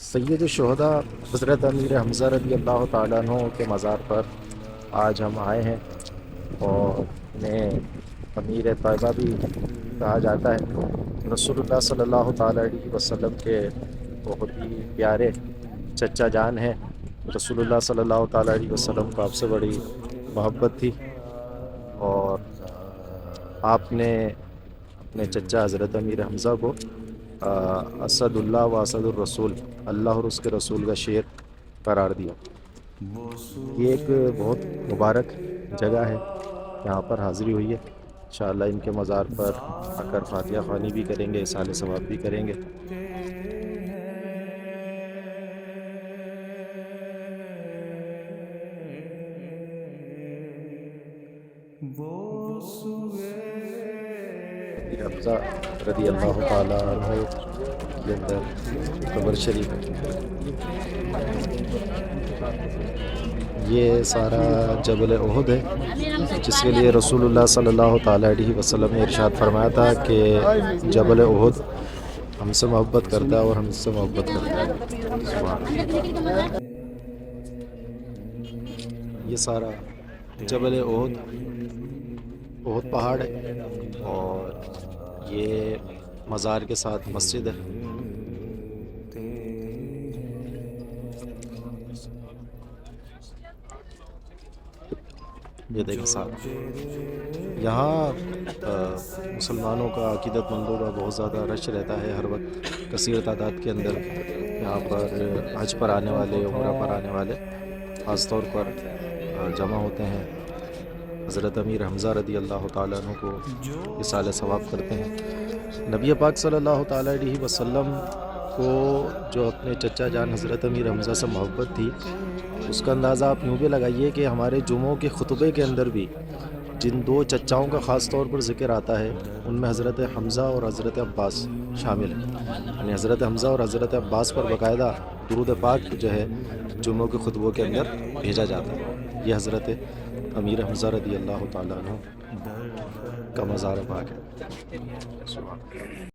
سید الشہداء حضرت امیر حمزہ رضی اللہ تعالیٰ عنہ کے مزار پر آج ہم آئے ہیں، اور انہیں امیر طیبہ بھی کہا جاتا ہے۔ رسول اللہ صلی اللہ تعالیٰ علیہ وسلم کے بہت ہی پیارے چچا جان ہیں۔ رسول اللہ صلی اللہ تعالیٰ علیہ وسلم کو آپ سے بڑی محبت تھی، اور آپ نے اپنے چچا حضرت امیر حمزہ کو اسد اللہ و اسد الرسول، اللہ اور اس کے رسول کا شیر قرار دیا۔ یہ ایک بہت مبارک جگہ ہے، یہاں پر حاضری ہوئی ہے۔ انشاءاللہ ان کے مزار پر آ کر فاتحہ خوانی بھی کریں گے، اصالِ ثواب بھی کریں گے۔ امیر حمزہ رضی اللہ تعالیٰ عنہ کے اندر قبر شریف ہے۔ یہ سارا جبل احد ہے، جس کے لیے رسول اللہ صلی اللہ تعالیٰ علیہ وسلم نے ارشاد فرمایا تھا کہ جبل احد ہم سے محبت کرتا ہے اور ہم سے محبت کرتا ہے۔ سبحان اللہ۔ یہ سارا جبل احد پہاڑ ہے، اور یہ مزار کے ساتھ مسجد ہے۔ یہ دیکھیں صاحب، یہاں مسلمانوں کا، عقیدت مندوں کا بہت زیادہ رش رہتا ہے ہر وقت، کثیر تعداد کے اندر یہاں پر حج پر آنے والے، عمرہ پر آنے والے خاص طور پر جمع ہوتے ہیں۔ حضرت امیر حمزہ رضی اللہ تعالیٰ عنہ کو اصالہ ثواب کرتے ہیں۔ نبی پاک صلی اللہ تعالیٰ علیہ وسلم کو جو اپنے چچا جان حضرت امیر حمزہ سے محبت تھی، اس کا اندازہ آپ یوں بھی لگائیے کہ ہمارے جمعوں کے خطبے کے اندر بھی جن دو چچاؤں کا خاص طور پر ذکر آتا ہے، ان میں حضرت حمزہ اور حضرت عباس شامل ہیں۔ یعنی حضرت حمزہ اور حضرت عباس پر باقاعدہ درود پاک جو ہے جمعوں کے خطبوں کے اندر بھیجا جاتا ہے۔ یہ حضرت امیر حمزہ رضی اللہ تعالیٰ عنہ کا مزار پاک ہے۔